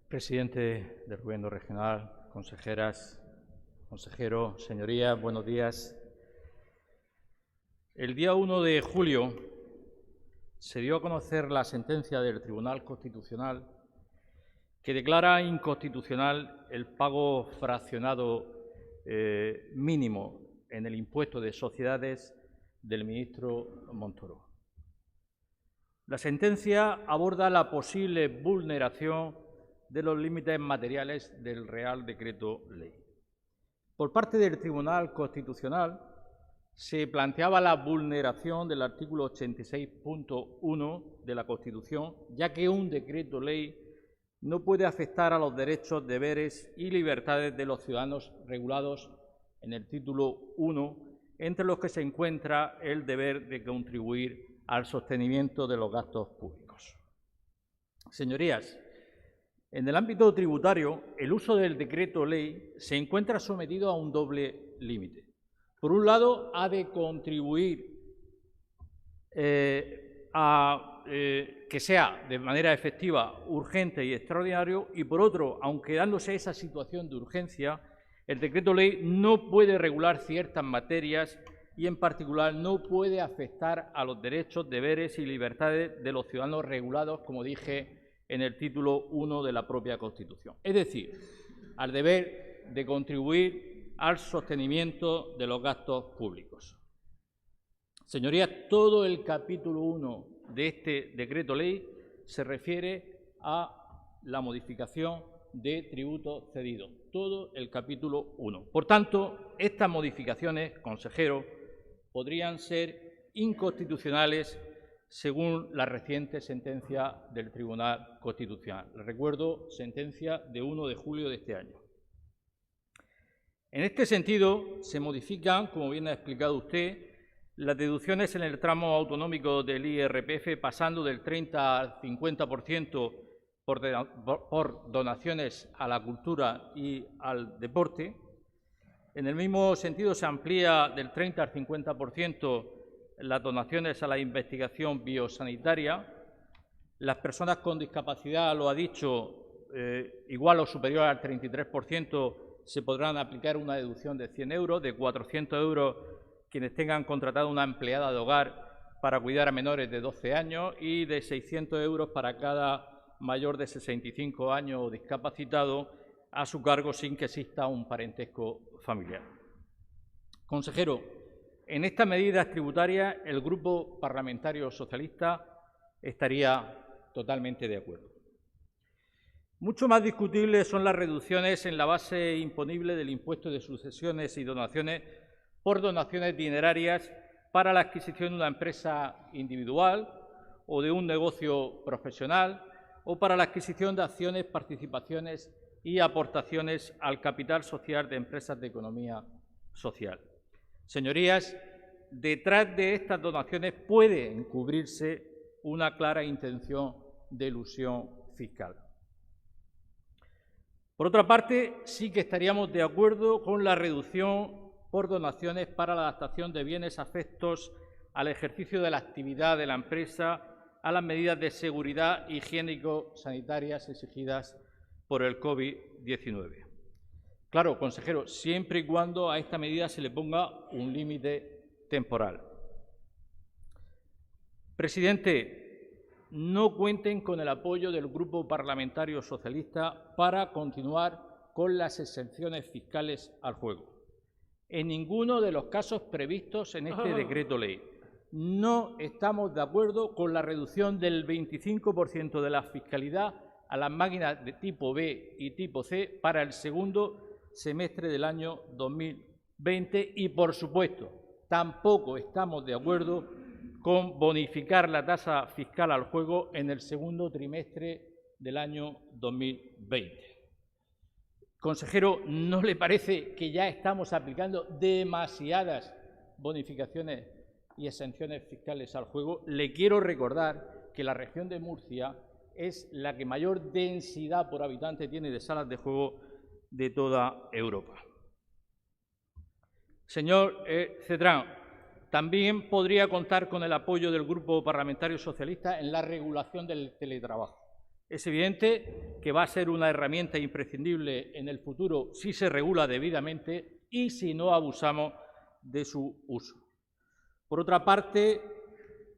Presidente del Gobierno Regional, consejeras, consejeros, señorías, buenos días. El día 1 de julio se dio a conocer la sentencia del Tribunal Constitucional que declara inconstitucional el pago fraccionado mínimo en el impuesto de sociedades del ministro Montoro. La sentencia aborda la posible vulneración de los límites materiales del Real Decreto Ley. Por parte del Tribunal Constitucional se planteaba la vulneración del artículo 86.1 de la Constitución, ya que un decreto ley no puede afectar a los derechos, deberes y libertades de los ciudadanos regulados en el título 1, entre los que se encuentra el deber de contribuir al sostenimiento de los gastos públicos. Señorías, en el ámbito tributario, el uso del decreto ley se encuentra sometido a un doble límite. Por un lado, ha de contribuir a que sea de manera efectiva, urgente y extraordinario, y por otro, aunque dándose esa situación de urgencia, el decreto ley no puede regular ciertas materias y, en particular, no puede afectar a los derechos, deberes y libertades de los ciudadanos regulados, como dije, en el título 1 de la propia Constitución. Es decir, al deber de contribuir al sostenimiento de los gastos públicos. Señorías, todo el capítulo 1 de este decreto ley se refiere a la modificación de tributos cedidos, todo el capítulo 1. Por tanto, estas modificaciones, consejero, podrían ser inconstitucionales según la reciente sentencia del Tribunal Constitucional. Les recuerdo, sentencia de 1 de julio de este año. En este sentido, se modifican, como bien ha explicado usted, las deducciones en el tramo autonómico del IRPF, pasando del 30 al 50% por donaciones a la cultura y al deporte. En el mismo sentido, se amplía del 30 al 50% las donaciones a la investigación biosanitaria. Las personas con discapacidad, lo ha dicho, igual o superior al 33%, se podrán aplicar una deducción de 100 euros, de 400 euros quienes tengan contratado una empleada de hogar para cuidar a menores de 12 años y de 600 euros para cada mayor de 65 años o discapacitado a su cargo sin que exista un parentesco familiar. Consejero, en estas medidas tributarias el Grupo Parlamentario Socialista estaría totalmente de acuerdo. Mucho más discutibles son las reducciones en la base imponible del impuesto de sucesiones y donaciones por donaciones dinerarias para la adquisición de una empresa individual o de un negocio profesional o para la adquisición de acciones, participaciones y aportaciones al capital social de empresas de economía social. Señorías, detrás de estas donaciones puede encubrirse una clara intención de elusión fiscal. Por otra parte, sí que estaríamos de acuerdo con la reducción por donaciones para la adaptación de bienes afectos al ejercicio de la actividad de la empresa a las medidas de seguridad higiénico-sanitarias exigidas por el COVID-19. Claro, consejero, siempre y cuando a esta medida se le ponga un límite temporal. Presidente, no cuenten con el apoyo del Grupo Parlamentario Socialista para continuar con las exenciones fiscales al juego. En ninguno de los casos previstos en este decreto ley. No estamos de acuerdo con la reducción del 25% de la fiscalidad a las máquinas de tipo B y tipo C para el segundo semestre del año 2020 y, por supuesto, tampoco estamos de acuerdo con bonificar la tasa fiscal al juego en el segundo trimestre del año 2020. Consejero, ¿no le parece que ya estamos aplicando demasiadas bonificaciones y exenciones fiscales al juego? Le quiero recordar que la región de Murcia es la que mayor densidad por habitante tiene de salas de juego de toda Europa. Señor Cetrán, también podría contar con el apoyo del Grupo Parlamentario Socialista en la regulación del teletrabajo. Es evidente que va a ser una herramienta imprescindible en el futuro si se regula debidamente y si no abusamos de su uso. Por otra parte,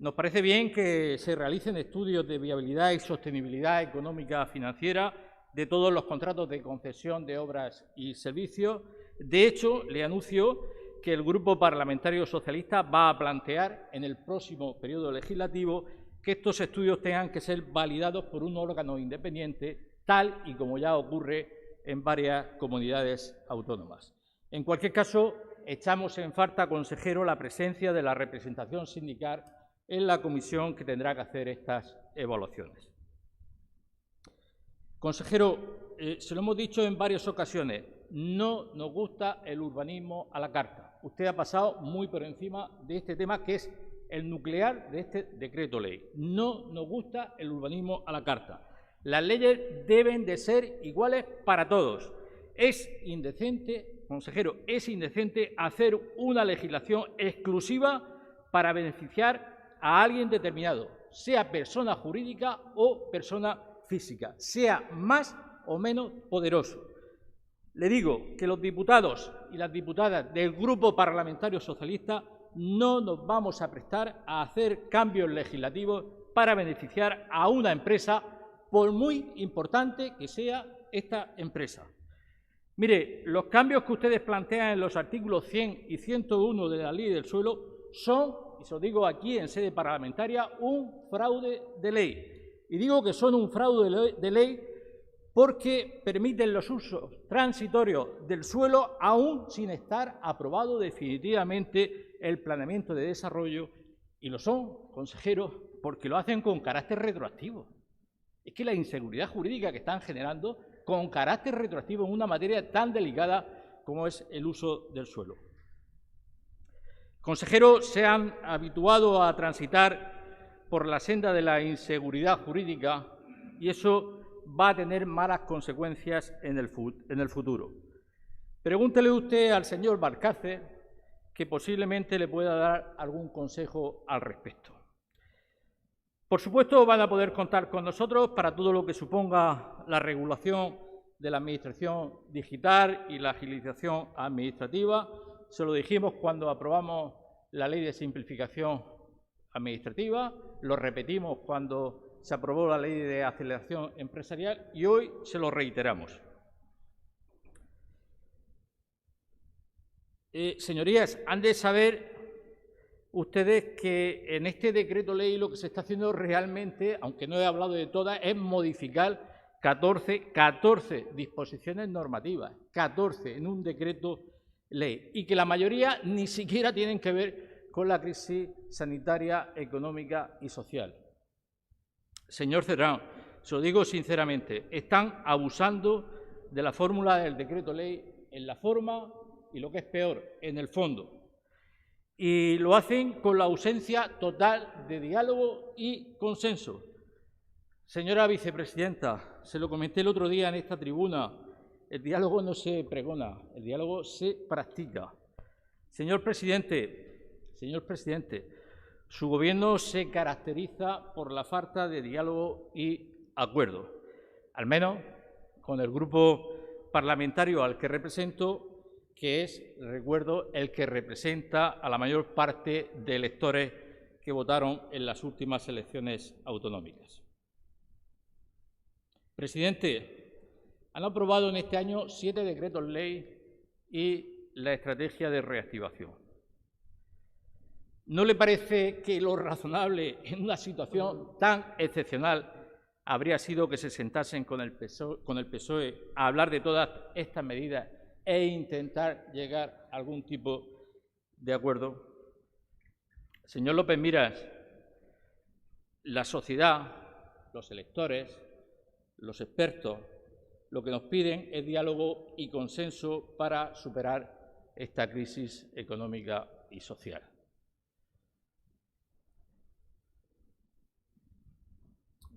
nos parece bien que se realicen estudios de viabilidad y sostenibilidad económica financiera de todos los contratos de concesión de obras y servicios. De hecho, le anuncio que el Grupo Parlamentario Socialista va a plantear en el próximo periodo legislativo que estos estudios tengan que ser validados por un órgano independiente, tal y como ya ocurre en varias comunidades autónomas. En cualquier caso, echamos en falta, consejero, la presencia de la representación sindical en la comisión que tendrá que hacer estas evaluaciones. Consejero, se lo hemos dicho en varias ocasiones, no nos gusta el urbanismo a la carta. Usted ha pasado muy por encima de este tema, que es el nuclear de este decreto ley. No nos gusta el urbanismo a la carta. Las leyes deben de ser iguales para todos. Es indecente, consejero, es indecente hacer una legislación exclusiva para beneficiar a alguien determinado, sea persona jurídica o persona física, sea más o menos poderoso. Le digo que los diputados y las diputadas del Grupo Parlamentario Socialista no nos vamos a prestar a hacer cambios legislativos para beneficiar a una empresa, por muy importante que sea esta empresa. Mire, los cambios que ustedes plantean en los artículos 100 y 101 de la Ley del Suelo son, y se lo digo aquí en sede parlamentaria, un fraude de ley. Y digo que son un fraude de ley porque permiten los usos transitorios del suelo aún sin estar aprobado definitivamente el planeamiento de desarrollo, y lo son, consejero, porque lo hacen con carácter retroactivo. Es que la inseguridad jurídica que están generando con carácter retroactivo en una materia tan delicada como es el uso del suelo. Consejero, se han habituado a transitar por la senda de la inseguridad jurídica y eso va a tener malas consecuencias en el futuro. Pregúntele usted al señor Valcárcel, que posiblemente le pueda dar algún consejo al respecto. Por supuesto, van a poder contar con nosotros para todo lo que suponga la regulación de la administración digital y la agilización administrativa. Se lo dijimos cuando aprobamos la Ley de Simplificación Administrativa, lo repetimos cuando se aprobó la Ley de Aceleración Empresarial y hoy se lo reiteramos. Señorías, han de saber ustedes que en este decreto ley lo que se está haciendo realmente, aunque no he hablado de todas, es modificar 14 disposiciones normativas, 14 en un decreto ley, y que la mayoría ni siquiera tienen que ver con la crisis sanitaria, económica y social. Señor Serrano, se lo digo sinceramente, están abusando de la fórmula del decreto ley en la forma y, lo que es peor, en el fondo. Y lo hacen con la ausencia total de diálogo y consenso. Señora vicepresidenta, se lo comenté el otro día en esta tribuna, el diálogo no se pregona, el diálogo se practica. Señor presidente, su gobierno se caracteriza por la falta de diálogo y acuerdo, al menos con el grupo parlamentario al que represento, que es, recuerdo, el que representa a la mayor parte de electores que votaron en las últimas elecciones autonómicas. Presidente, han aprobado en este año 7 decretos ley y la estrategia de reactivación. ¿No le parece que lo razonable en una situación tan excepcional habría sido que se sentasen con el PSOE a hablar de todas estas medidas e intentar llegar a algún tipo de acuerdo? Señor López Miras, la sociedad, los electores, los expertos, lo que nos piden es diálogo y consenso para superar esta crisis económica y social.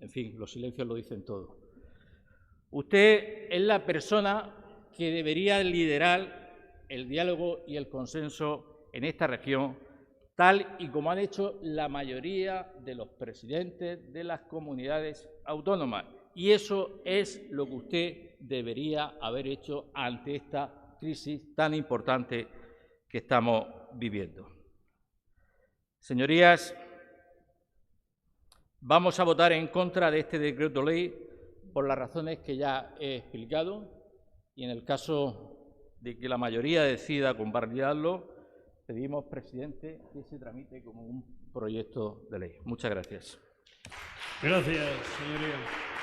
En fin, los silencios lo dicen todo. Usted es la persona que debería liderar el diálogo y el consenso en esta región, tal y como han hecho la mayoría de los presidentes de las comunidades autónomas, y eso es lo que usted debería haber hecho ante esta crisis tan importante que estamos viviendo. Señorías, vamos a votar en contra de este decreto ley por las razones que ya he explicado y en el caso de que la mayoría decida convalidarlo, pedimos, presidente, que se tramite como un proyecto de ley. Muchas gracias. Gracias, señoría.